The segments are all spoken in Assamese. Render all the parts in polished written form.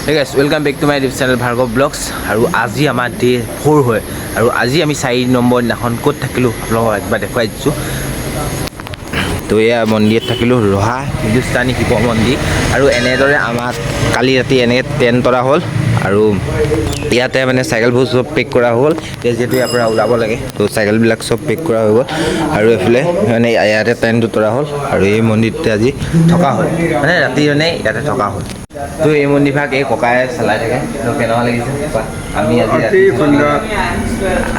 Hey guys, welcome back to my YouTube channel Bhargav Vlogs. আৰু আজি আমাৰ ডে 4 হয় আৰু আজি আমি 4 নম্বৰ দিনাখন ক'ত থাকিলো আপোনালোকক একবাৰ দেখুৱাই দিছোঁ। তো এয়া মন্দিৰত থাকিলো ৰহা হিন্দুস্তানী শিৱ মন্দিৰ আৰু এনেদৰে আমাক কালি ৰাতি এনেকৈ টেণ্ট তৰা হ'ল আৰু ইয়াতে মানে চাইকেলবোৰ চব পেক কৰা হ'ল যিহেতু ইয়াৰ পৰা ওলাব লাগে তো চাইকেলবিলাক চব পেক কৰা হৈ গ'ল আৰু এইফালে মানে ইয়াতে টেণ্টটো তৰা হ'ল আৰু এই মন্দিৰতে আজি থকা হ'ল মানে ৰাতি মানে ইয়াতে থকা হ'ল। তো এই মন্দিৰভাগ এই ককাই চলাই থাকে তো কেনেকুৱা লাগিছে আমি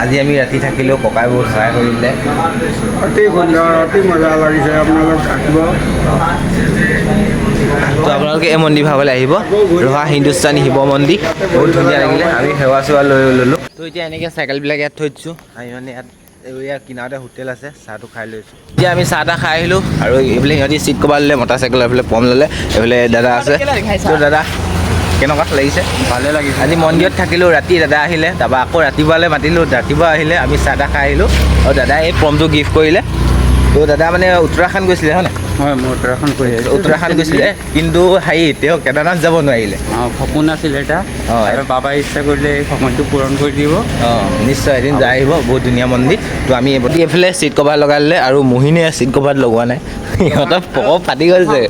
আজি আমি ৰাতি থাকিলেও ককাই বহুত সহায় কৰিলে অতি সুন্দৰ অতি মজা লাগিছে আপোনালোক থাকিব। তো আপোনালোকে এই মন্দিৰভাগলৈ আহিব ৰহা হিন্দুস্তানী শিৱ মন্দিৰ বহুত ধুনীয়া লাগিলে আমি সেৱা চেৱা লৈ ল'লোঁ। তো এতিয়া এনেকৈ চাইকেলবিলাক ইয়াত থৈ দিছোঁ আমি মানে ইয়াত কিনাৰতে হোটেল আছে চাহটো খাই লৈছোঁ। এতিয়া আমি চাহ তাহ খাই আহিলোঁ আৰু এইফালে সিহঁতি চিট কভাৰ ল'লে মটৰ চাইকেল এইফালে পম ল'লে এইফালে দাদা আছে। তো দাদা কেনেকুৱা লাগিছে? ভালে লাগিছে। আজি মন্দিৰত থাকিলোঁ ৰাতি দাদা আহিলে তাৰপৰা আকৌ ৰাতিপুৱালৈ মাতিলোঁ ৰাতিপুৱা আহিলে আমি চাহ তাহ খাই আহিলোঁ আৰু দাদাই এই পমটো গিফ্ট কৰিলে। তো দাদা মানে উত্তৰাখণ্ড গৈছিলে হয় নাই? হয় মই উত্তৰাখণ্ড গৈছিলে কিন্তু হেৰি তেওঁ কেদাৰনাথ যাব নোৱাৰিলে। সপোন আছিলে এটা আৰু বাবাই ইচ্ছা কৰিলে এই সপোনটো পূৰণ কৰি দিব। নিশ্চয় এদিন যাই আহিব বহুত ধুনীয়া মন্দিৰ। তো আমি এইফালে চিট কভাৰ লগাই দিলে আৰু মোহিনীয়ে চিট কভাৰ লগোৱা নাই সিহঁতৰ পক ফাটি গৈছে।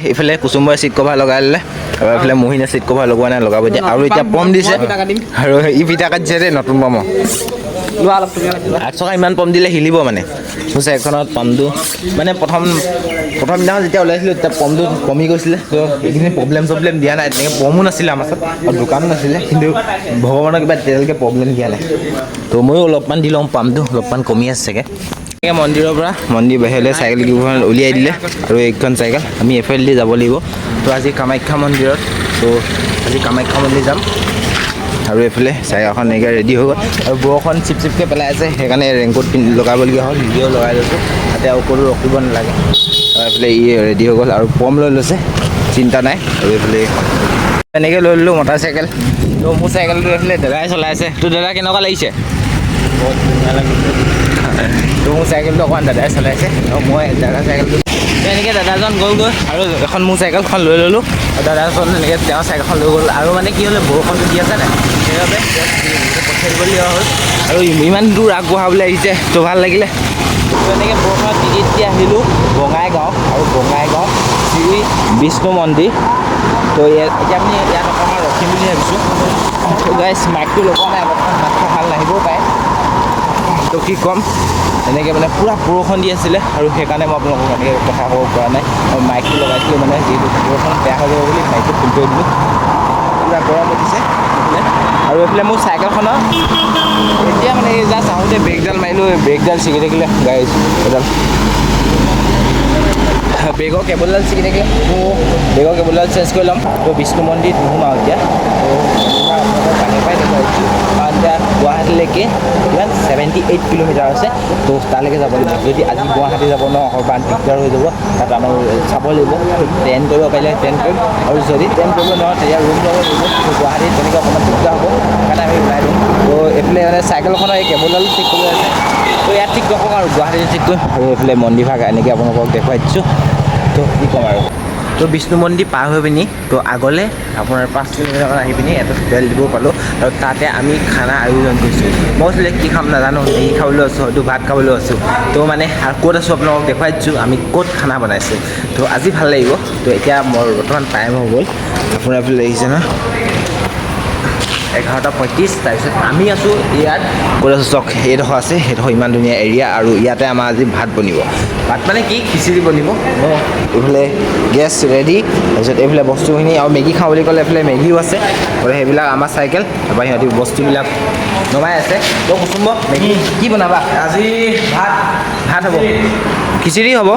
এইফালে কুচুম্বৰে চিট কভাৰ লগাই দিলে আৰু এইফালে মোহিনীয়ে চিট কভাৰ লগোৱা নাই লগাব এতিয়া আৰু এতিয়া পম দিছে আৰু ই পিঠা কাটিছে দেই নতুন পম 8 টকা ইমান পম দিলে হিলিব মানে কৈছে এখনত পমটো মানে প্ৰথম দিনাখন যেতিয়া ওলাইছিলোঁ তেতিয়া পমটো কমি গৈছিলে তো এইখিনি প্ৰব্লেম দিয়া নাই তেনেকৈ পমো নাছিলে আমাৰ ওচৰত আৰু দোকানো নাছিলে কিন্তু ভগৱানৰ কিবা তেতিয়ালৈকে প্ৰব্লেম দিয়া নাই তো ময়ো অলপমান দি লওঁ পামটো অলপমান কমি আছে চাগে। মন্দিৰৰ পৰা মন্দিৰ বাহিৰলৈ চাইকেল কেইখন উলিয়াই দিলে আৰু এইখন চাইকেল আমি এফালেদি যাব লাগিব। তো আজি কামাখ্যা মন্দিৰত তো আজি কামাখ্যা মন্দিৰ যাম আৰু এইফালে চাইকেলখন এনেকৈ ৰেডি হৈ গ'ল আৰু বৰষুণ চিপকৈ পেলাই আছে সেইকাৰণে ৰেইনকোট লগাবলগীয়া হ'ল ভিডিঅ' লগাই লৈছোঁ তাতে আৰু ক'তো ৰখিব নালাগে আৰু এইফালে ই ৰেডি হৈ গ'ল আৰু পম লৈ লৈছে চিন্তা নাই আৰু এইফালে এনেকৈ লৈ ল'লোঁ মটৰ চাইকেল। তো মোৰ চাইকেলটো এইফালে দাদাই চলাই আছে। তো দাদা কেনেকুৱা লাগিছে? বহুত ধুনীয়া লাগিছে। তো মোৰ চাইকেলটো অকণমান দাদাই চলাইছে আৰু মই দাদা চাইকেলটো এনেকৈ দাদাজন গ'লগৈ আৰু এখন মোৰ চাইকেলখন লৈ ল'লোঁ আৰু দাদাজন এনেকৈ তেওঁৰ চাইকেলখন লৈ গ'ল আৰু মানে কি হ'লে বৰষুণটো দি আছে নাই সেইবাবে পঠিয়াই দিবলগীয়া হ'ল আৰু ইমান দূৰ আগবঢ়াবলৈ আহিছে তো ভাল লাগিলে। তো এনেকৈ বৰষুণত তিতি আহিলোঁ বঙাইগাঁও আৰু বঙাইগাঁও শ্ৰী বিষ্ণু মন্দিৰ। তো এতিয়া আমি ইয়াত অকণমান ৰখিম বুলি ভাবিছোঁ। তো গাইছ মাইকটো লগোৱা নাই অকণমান মাতটো ভাল নাহিবও পাৰে তো কি ক'ম এনেকৈ মানে পূৰা বৰষুণ দি আছিলে আৰু সেইকাৰণে মই আপোনালোকক এনেকৈ কথা ক'ব পৰা নাই আৰু মাইকটো লগাইছিলোঁ মানে যিহেতু বৰষুণ বেয়া হৈ যাব বুলি মাইকটো ফুল কৰি দিলোঁ। পূৰা গৰম উঠিছে আৰু এইফালে মোৰ চাইকেলখনৰ এতিয়া মানে এই জাষ্ট আহোঁতে ব্ৰেকডাল মাৰিলোঁ ব্ৰেকডাল ছিগি থাকিলে গাড়ী এডাল বেগৰ কেবলডাল ছিগি থাকিলে বেগৰ কেবলডাল চেঞ্জ কৰি ল'ম। তো বিষ্ণু মন্দিৰত নোসোম আৰু এতিয়া পানী পাই দেখুৱাইছোঁ কাৰণ এতিয়া গুৱাহাটীলৈকে কিমান 78 কিলোমিটাৰ আছে তো তালৈকে যাব লাগিব। যদি আজি গুৱাহাটী যাব নোৱাৰোঁ অকণমান দিগদাৰ হৈ যাব তাত আমাৰ চাব লাগিব ট্ৰেইন কৰিব পাৰিলে ট্ৰেইন কৰিম আৰু যদি ট্ৰেইন কৰিব নোৱাৰোঁ তেতিয়া ৰুম ল'ব লাগিব। গুৱাহাটীত তেনেকৈ অকণমান দিগদাৰ হ'ব সেইকাৰণে আমি ওলাই দিওঁ। তো এইফালে মানে চাইকেলখনৰ এই কেবলডাল ঠিক কৰি আছে তো ইয়াত ঠিক নকওঁ আৰু গুৱাহাটীত ঠিক কৰিম আৰু এইফালে মন্দিৰভাগ এনেকৈ আপোনালোকক দেখুৱাই দিছোঁ। তো কি ক'ম আৰু তো বিষ্ণু মন্দিৰ পাৰ হৈ পিনি তো আগলৈ আপোনাৰ 5 কিলোমিটাৰমান আহি পিনি এটা হোটেল দিব পালোঁ আৰু তাতে আমি খানা আয়োজন কৰিছোঁ। মই কৈছিলোঁ কি খাম নাজানো মেগী খাবলৈ আছোঁ হয়তো ভাত খাবলৈ আছোঁ তো মানে আৰু ক'ত আছোঁ আপোনালোকক দেখুৱাই দিছোঁ আমি ক'ত খানা বনাইছোঁ। তো আজি ভাল লাগিব। তো এতিয়া মোৰ বৰ্তমান টাইম হৈ গ'ল আপোনাৰ এইফালে দেখিছে ন 11:35 তাৰপিছত আমি আছোঁ ইয়াত ক'ত আছোঁ চক এইডোখৰ আছে সেইডোখৰ ইমান ধুনীয়া এৰিয়া আৰু ইয়াতে আমাৰ আজি ভাত বনিব। ভাত মানে কি খিচিৰি বনিব। এইফালে গেছ ৰেডি তাৰপিছত এইফালে বস্তুখিনি আৰু মেগী খাওঁ বুলি ক'লে এইফালে মেগীও আছে আৰু সেইবিলাক আমাৰ চাইকেল তাৰপৰা সিহঁতি বস্তুবিলাক নমাই আছে। তো কুচুম্ব মেগী কি বনাবা? আজি ভাত হ'ব খিচিৰি হ'ব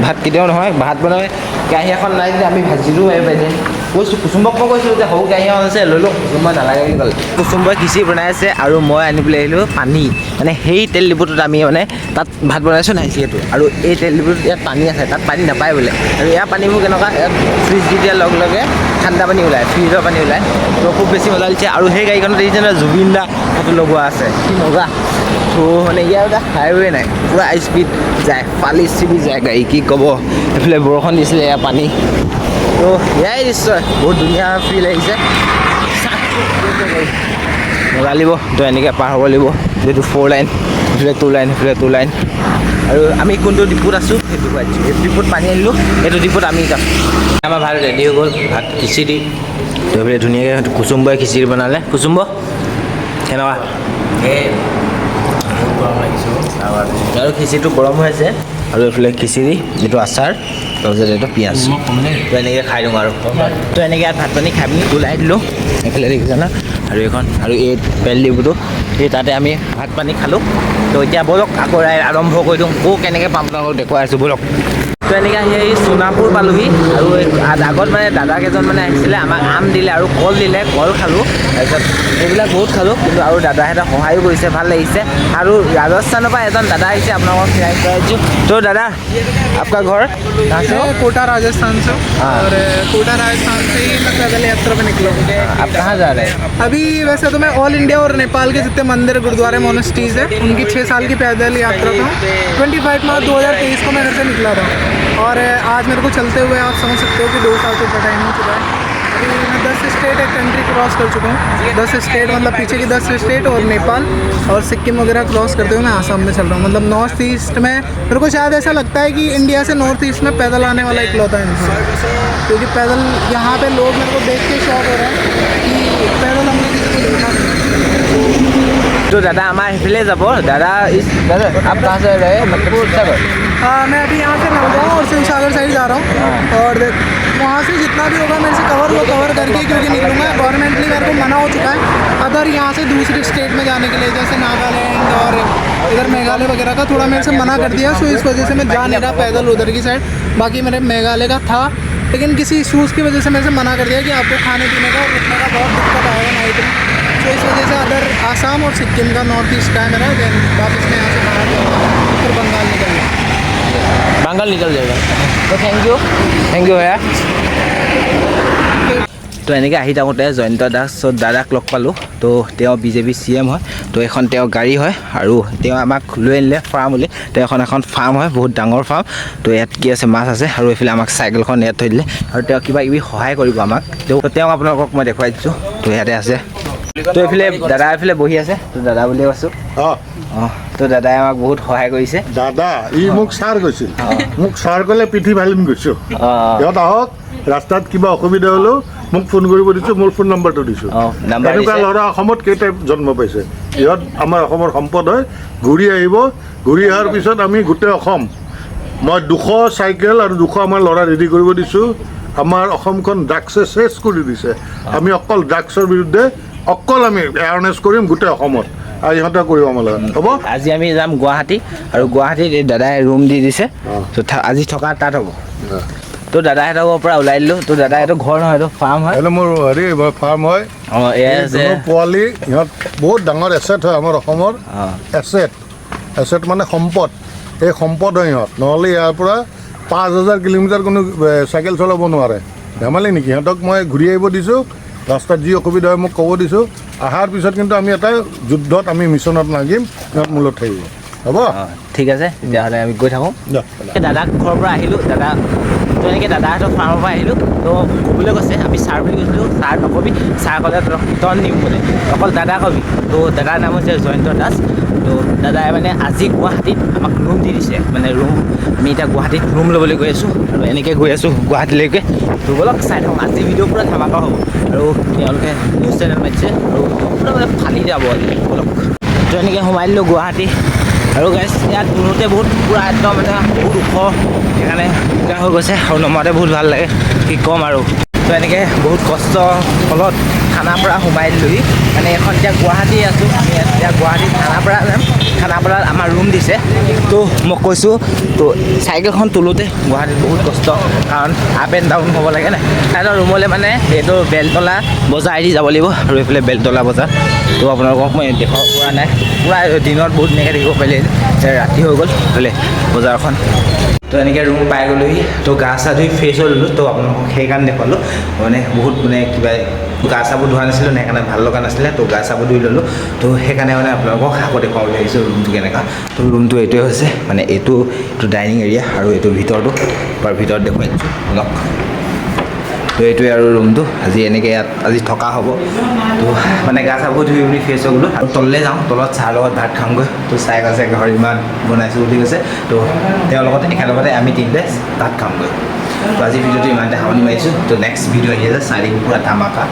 ভাত কেতিয়াও নহয় ভাত বনাই কেৰাহী এখন নাই যদি আমি ভাজিলোঁ পাৰিম কৈছোঁ কুচুম্বক মই কৈছিলোঁ যে সৰু কেৰাহী এখন আছে লৈ লওক কুচুম্বই নালাগে বুলি ক'লে। কুচুম্বই খিচিৰি বনাই আছে আৰু মই আনিবলৈ আহিলোঁ পানী মানে সেই তেল ডিপুটোত আমি মানে তাত ভাত বনাইছোঁ নাই যিহেতু আৰু এই তেল ডিপুটোত ইয়াত পানী আছে তাত পানী নাপায় বোলে আৰু ইয়াৰ পানীবোৰ কেনেকুৱা ইয়াত ফ্ৰিজ দি দিয়াৰ লগে লগে ঠাণ্ডা পানী ওলায় ফ্ৰিজৰ পানী ওলায় তো খুব বেছি মজা লাগিছে। আৰু সেই গাড়ীখনত দেখিছে নহয় জুবিন দা ফটো লগোৱা আছে কি মজা। তো মানে ইয়াৰ এটা হাইৱে নাই পূৰা স্পীড যায় ফালি চিপি যায় গাড়ী কি ক'ব। এইফালে বৰষুণ দিছিলে এয়া পানী তো এয়াই নিশ্চয় বহুত ধুনীয়া ফিল আহিছে মজা লাগিব তো এনেকৈ পাৰ হ'ব লাগিব যিহেতু 4 লাইন সেইফালে 2 লাইন সেইফালে 2 লাইন আৰু আমি কোনটো ডিপুত আছোঁ সেইটো পাইছোঁ এইটো ডিপুত পানী আনিলোঁ এইটো ডিপুত আমি যাম আমাৰ ভাত ৰেডি হৈ গ'ল ভাত খিচিৰি তো এইফালে ধুনীয়াকৈ কুচুম্বই খিচিৰি বনালে কুচুম্ব কেনেকুৱা আৰু খিচিৰিটো গৰম হৈ আছে আৰু এইফালে খিচিৰি যিটো আচাৰ তাৰপিছত এইটো পিঁয়াজ তো এনেকৈ খাই দিওঁ আৰু তো এনেকৈ ইয়াত ভাত পানী খাই পিনি ওলাই দিলোঁ এইফালে দেখিছে না আৰু এইখন আৰু এই তেল ডিপুটো এই তাতে আমি ভাত পানী খালোঁ তো এতিয়া ব'লক আকৌ আৰম্ভ কৰি দিওঁ কেনেকৈ পাম আপোনালোকক দেখুৱাই আছোঁ ব'লক তো এনেকৈ আহি আহি সোণাপুৰ পালোহি আৰু আগত মানে দাদা কেইজন মানে আহিছিলে আমাক আম দিলে আৰু কল দিলে কল খালোঁ তাৰপিছত এইবিলাক বহুত খালোঁ কিন্তু আৰু দাদাহঁতে সহায়ো কৰিছে ভাল লাগিছে আৰু ৰাজস্থানৰ পৰা এজন দাদা আহিছে আপোনালোকক চিনাকি কৰাইছোঁ তো দাদা আপোনাৰ ঘৰ कोटा राजस्थान से और कोटा राजस्थान से ही मैं पैदल यात्रा पे निकला हूँ आप कहाँ जा रहे हैं अभी वैसे तो मैं ऑल इंडिया और नेपाल के जितने मंदिर गुरुद्वारे मोनेस्ट्रीज है उनकी 6 साल की पैदल यात्रा पे हूँ 25 मार्च 2023 को मैं घर से निकला था और आज मेरे को चलते हुए आप समझ सकते हो कि 2 साल से ज़्यादा टाइम हो चुका है अभी मैं 10 स्टेट एक कंट्री क्रॉस कर चुका हूँ 10 स्टेट मतलब पीछे की 10 स्टेट और नेपाल और सिक्किम वगैरह क्रॉस करते हुए मैं आसाम में चल रहा हूँ मतलब नॉर्थ ईस्ट में मेरे को शायद ऐसा लगता है कि इंडिया से नॉर्थ ईस्ट में पैदल आने वाला इकलौता इंसान क्योंकि पैदल यहाँ पे लोग मेरे को देख के शौक हो रहे हैं कि पैदल हमने किसी को देखा नहीं। तो दादा हमारे हिफले जब दादा इस दादा आप कहाँ से रहे मतलब सागर हाँ मैं अभी यहाँ से नलगांव और शिव सागर साइड जा रहा हूँ और वहाँ से जितना भी होगा मेरे से कवर करके क्योंकि निकलूँगा गवर्नमेंटली मेरे को मना हो चुका है अगर यहाँ से दूसरी स्टेट में जाने के लिए जैसे नागालैंड और इधर मेघालय वगैरह का थोड़ा मेरे से मना कर दिया सो इस वजह से मैं जा नहीं रहा पैदल उधर की साइड बाकी मेरे मेघालय का था लेकिन किसी इशूज़ की वजह से मेरे से मना कर दिया कि आपको खाने पीने का और रुकने का बहुत दिक्कत आएगा नाइट में तो इस वजह से अदर आसाम और सिक्किम का नॉर्थ ईस्ट का है मेरा देन वापस मैं यहाँ से बाहर जाऊँगा फिर बंगाल निकल जाएगा तो थैंक यू भैया তো এনেকৈ আহি থাকোঁতে জয়ন্ত দাস দাদাক লগ পালোঁ তো তেওঁ বিজেপি CM হয় তো এখন তেওঁ গাড়ী হয় আৰু তেওঁ আমাক লৈ আনিলে ফাৰ্মলৈ তো এখন ফাৰ্ম হয় বহুত ডাঙৰ ফাৰ্ম তো ইয়াত কি আছে মাছ আছে আৰু এইফালে আমাক চাইকেলখন ইয়াত থৈ দিলে আৰু তেওঁ কিবা কিবি সহায় কৰিব আমাক তো তেওঁক আপোনালোকক মই দেখুৱাই দিছোঁ তো ইয়াতে আছে তো এইফালে দাদা এইফালে বহি আছে তো দাদা বুলিয়ে কৈছোঁ অঁ তো দাদাই আমাক বহুত সহায় কৰিছে দাদা ই মোক ছাৰ কৈছিল মোক ছাৰ ক'লে পিঠি ভালিম গৈছোঁ সিহঁত আহক ৰাস্তাত কিবা অসুবিধা হ'লেও মোক ফোন কৰিব দিছোঁ মোৰ ফোন নম্বৰটো দিছোঁ এনেকুৱা ল'ৰা অসমত কেইটা জন্ম পাইছে ইহঁত আমাৰ অসমৰ সম্পদ হয় ঘূৰি আহিব ঘূৰি অহাৰ পিছত আমি গোটেই অসম মই 200 চাইকেল আৰু 200 আমাৰ ল'ৰা ৰেডি কৰিব দিছোঁ আমাৰ অসমখন ড্ৰাগছে চেছ কৰি দিছে আমি অকল ড্ৰাগছৰ বিৰুদ্ধে অকল আমি এৱাৰনেছ কৰিম গোটেই অসমত আৰু ইহঁতে কৰিব আমাৰ লগত হ'ব আজি আমি যাম গুৱাহাটী আৰু গুৱাহাটীত দাদাই ৰুম দি দিছে তো আজি থকা তাত হ'ব তো দাদাহঁতৰ পৰা ওলাই দিলোঁ তো দাদা এইটো ঘৰ নহয় এইটো ফাৰ্ম হয় এইটো মোৰ হেৰি ফাৰ্ম হয় অঁ এয়া পোৱালি ইহঁত বহুত ডাঙৰ এছেট হয় আমাৰ অসমৰ এছেট মানে সম্পদ এই সম্পদ হয় ইহঁত নহ'লে ইয়াৰ পৰা 5000 কিলোমিটাৰ কোনো চাইকেল চলাব নোৱাৰে ধেমালি নেকি সিহঁতক মই ঘূৰি আহিব দিছোঁ ৰাস্তাত যি অসুবিধা হয় মোক ক'ব দিছোঁ অহাৰ পিছত কিন্তু আমি এটা যুদ্ধত আমি মিছনত লাগিম সিহঁত মূলত থাকিব হ'ব ঠিক আছে তেতিয়াহ'লে আমি গৈ থাকোঁ দাদাক ঘৰৰ পৰা আহিলোঁ দাদা তো এনেকৈ দাদাহঁতৰ ফাৰ্মৰ পৰা আহিলোঁ তো ক'বলৈ কৈছে আমি ছাৰ বুলি কৈছিলোঁ ছাৰ নকবি ছাৰ ক'লে তই নিম বোলে অকল দাদা কবি তো দাদাৰ নাম হৈছে জয়ন্ত দাস তো দাদাই মানে আজি গুৱাহাটীত আমাক ৰুম দি দিছে মানে ৰুম আমি এতিয়া গুৱাহাটীত ৰুম ল'বলৈ গৈ আছোঁ আৰু এনেকৈ গৈ আছোঁ গুৱাহাটীলৈকে তো ব'লক চাই থাকোঁ আজি ভিডিঅ' পূৰা ধামাকা হ'ব আৰু তেওঁলোকে নিউজ চেনেল মাতিছে আৰু পূৰা মানে ফালি যাব আজি ব'লক তো এনেকৈ সোমাই দিলোঁ গুৱাহাটী আৰু গাইছ ইয়াত উন্নতে বহুত পূৰা একদম মানে বহুত ওখ সেইকাৰণে দিগদাৰ হৈ গৈছে আৰু নমাওঁতে বহুত ভাল লাগে কি ক'ম আৰু তো এনেকৈ বহুত কষ্টৰ ফলত খানাপাৰা সোমাই দিলোঁহি মানে এখন এতিয়া গুৱাহাটী আছোঁ আমি এতিয়া গুৱাহাটী খানাপাৰা যাম খানাপাৰাত আমাৰ ৰুম দিছে তো মই কৈছোঁ তো চাইকেলখন তোলোতে গুৱাহাটীত বহুত কষ্ট কাৰণ আপ এণ্ড ডাউন হ'ব লাগে নাই সিহঁতৰ ৰুমলৈ মানে এইটো বেলতলা বজাৰ এৰি যাব লাগিব আৰু এইফালে বেলতলা বজাৰ তো আপোনালোকক মই দেখুৱাব পৰা নাই পূৰা দিনত বহুত ধুনীয়াকৈ দেখিব পাৰিলে ৰাতি হৈ গ'ল এইফালে বজাৰখন তো এনেকৈ ৰুম পাই গ'লোহি তো গা চা ধুই ফ্ৰেছ হৈ ল'লোঁ তো আপোনালোকক সেইকাৰণে দেখুৱালোঁ মানে বহুত মানে কিবা গা চাবোৰ ধোৱা নাছিলোঁ সেইকাৰণে ভাল লগা নাছিলে তো গা চাবোৰ ধুই ল'লোঁ তো সেইকাৰণে মানে আপোনালোকক আকৌ দেখুৱাবলৈ আহিছোঁ ৰুমটো কেনেকুৱা তো ৰুমটো এইটোৱে হৈছে মানে এইটো ডাইনিং এৰিয়া আৰু এইটো ভিতৰটো তাৰ ভিতৰত দেখুৱাই দিছোঁ অলপ তো এইটোৱে আৰু ৰুমটো আজি এনেকৈ ইয়াত আজি থকা হ'ব তো মানে গা চাবোৰ ধুই পিনি ফ্ৰেছ হৈ গ'লোঁ আৰু তললৈ যাওঁ তলত চাহৰ লগত ভাত খাওঁগৈ তো চাই কৈছে ঘৰ ইমান বনাইছোঁ বুলি কৈছে তো তেওঁৰ লগত একেলগতে আমি তিনিটাই তাত খামগৈ তো আজি ভিডিঅ'টো ইমানতে সামৰণি মাৰিছোঁ তো নেক্সট ভিডিঅ' আহি আছে চাৰি পুৰা ধামাকা